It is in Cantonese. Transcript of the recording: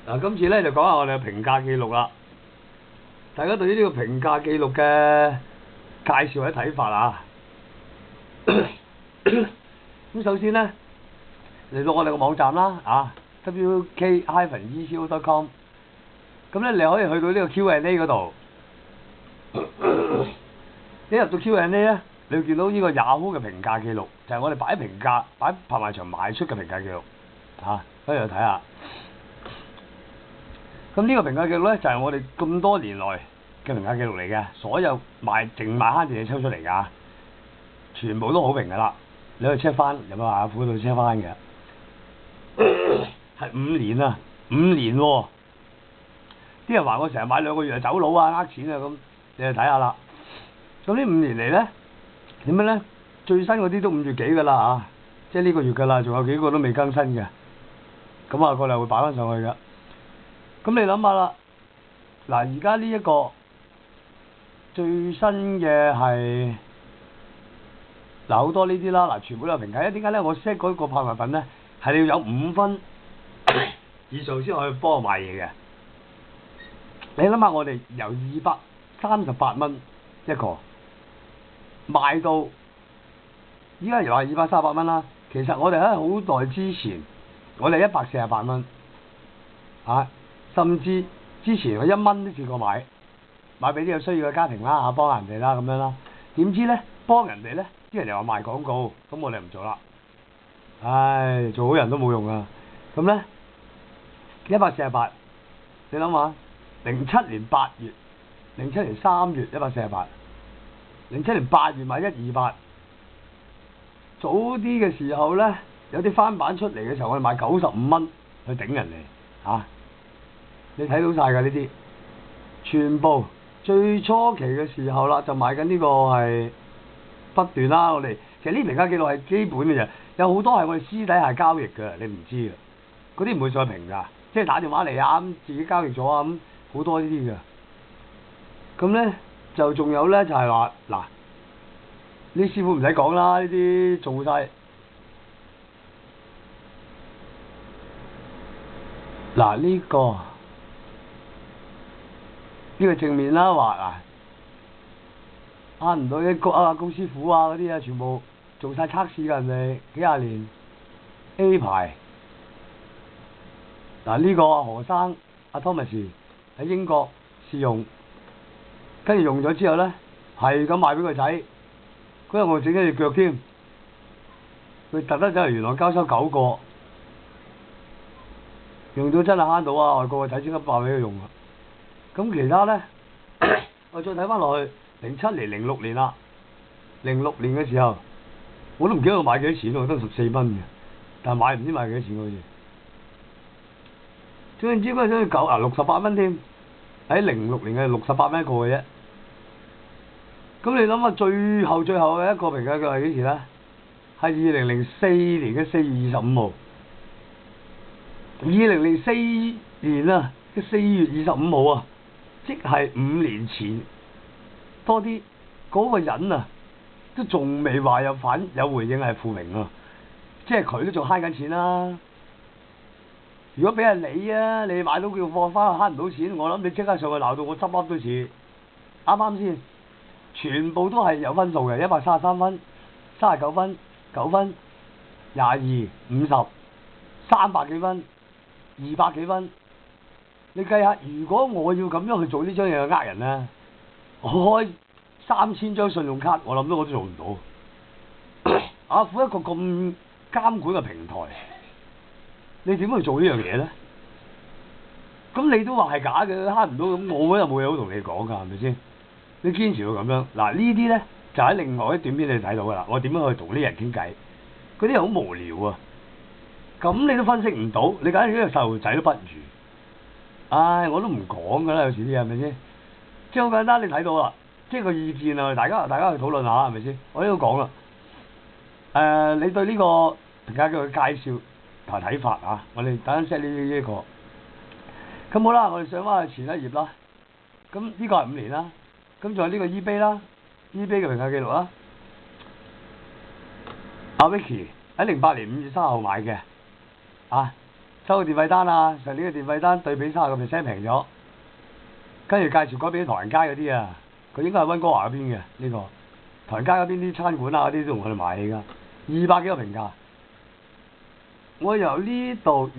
嗱，今次咧就講下我哋嘅評價記錄啦。大家對於呢個評價記錄嘅介紹或者睇法啊？咁首先咧嚟到我哋個網站啦，wk-eco.com。咁咧你可以去到呢個 Q&A 嗰度。一入到 Q&A 咧，你會見到呢個 Yahoo 嘅評價記錄，就係我哋擺評價、擺拍賣場賣出嘅評價記錄。可以去睇下。咁呢個評價記錄咧，就係我哋咁多年來嘅評價記錄嚟嘅，所有淨賣慳電嘢抽出嚟㗎，全部都好評㗎啦。你可以 check 翻，入去雅虎度 check 翻嘅，係5年啊，5年喎。啲人話我成日買2個月就走佬啊，呃錢啊咁，你去睇下啦。咁呢5年嚟咧，點樣咧？最新嗰啲都5月幾㗎啦啊，即係呢個月㗎啦，仲有幾個都未更新嘅。咁過嚟會擺翻上去㗎。咁你諗下啦，嗱而家呢一個最新嘅係好多呢啲啦，全部都有評價。點解咧？我 set 嗰個拍賣品咧係你要有5分以上先可以幫我賣嘢嘅。你諗下，我哋由238蚊一個賣到依家又話238蚊啦。其實我哋喺好耐之前，我哋148蚊甚至之前我1蚊都試過買俾啲有需要嘅家庭啦幫人哋啦咁樣啦。點知咧幫人哋咧，啲人又話賣廣告，咁我哋唔做啦。做好人都冇用啊。咁咧148，你諗下，07年8月、07年3月148，07年8月買128。早啲嘅時候咧，有啲翻版出嚟嘅時候，我哋賣95蚊去頂人哋你睇到晒㗎呢啲，全部最初期嘅時候啦，就買緊呢個係不斷啦。我哋其實呢評價記錄係基本嘅啫，有好多係我哋私底下交易㗎，你唔知㗎。嗰啲唔會再評㗎，即係打電話嚟咁自己交易咗咁好多呢啲㗎。咁咧就仲有咧就係話呢師傅唔使講啦，呢啲做晒呢個正面啦，話唔到啲高師傅嗰啲全部做晒測試㗎，人哋幾廿年 A 牌。呢個何生Thomas 喺英國試用，跟住用咗之後咧係咁賣俾個仔，嗰日我整咗隻腳添，佢特登走嚟元朗交收9個，用到真係慳到啊！外國個仔即刻爆俾佢用啊！咁其他咧，我再睇翻落去07年、06年啦，06年嘅時候，我都唔記得我買幾多錢喎，得14蚊嘅，但係買唔知買幾多錢好似。總之嗰陣68蚊添，喺06年嘅68蚊一個嘅啫。咁你諗下最後嘅一個評價佢係幾時咧？係2004年嘅4月25號。2004年嘅4月25號啊！即係5年前多啲，嗰個人都仲未話有回應係負評啊，即係佢都仲慳緊錢啦。如果俾係你你買到叫貨翻去慳唔到錢，我諗你即刻上去鬧到我執笠都似。啱啱先？全部都係有分數嘅，133分、39分、9分、22、50、300幾分、200幾分。你計下，如果我要咁樣去做呢張嘢去呃人咧，我開3000張信用卡，我諗我都做唔到。雅虎一個咁監管嘅平台，你點去做呢樣嘢咧？咁你都話係假嘅，慳唔到，咁我又冇嘢好同你講㗎，係咪先？你堅持到咁樣，呢啲咧就喺另外一短片你睇到㗎啦。我點樣去同啲人傾偈？嗰啲人好無聊啊！咁你都分析唔到，你簡直呢個細路仔都不如。我都唔講㗎啦，有時啲嘢係咪先？即係好簡單，你睇到啦，即係個意見啊，大家去討論下係咪先？我呢度講啦，你對呢個評價嘅介紹同埋睇法我哋等陣 set 呢個。咁好啦，我哋上翻去前一頁啦。咁呢個係5年啦，咁仲有呢個 eBay 啦，eBay 嘅評價記錄啦。阿 Vicky 喺08年5月3號買嘅，收個電費單啊，上年嘅電費單對比30%平咗，跟住介紹改俾唐人街嗰啲啊，佢應該係溫哥華嗰邊嘅呢個，唐人街嗰邊啲餐館啊嗰啲都同佢哋買起㗎，200幾個評價，我由呢度。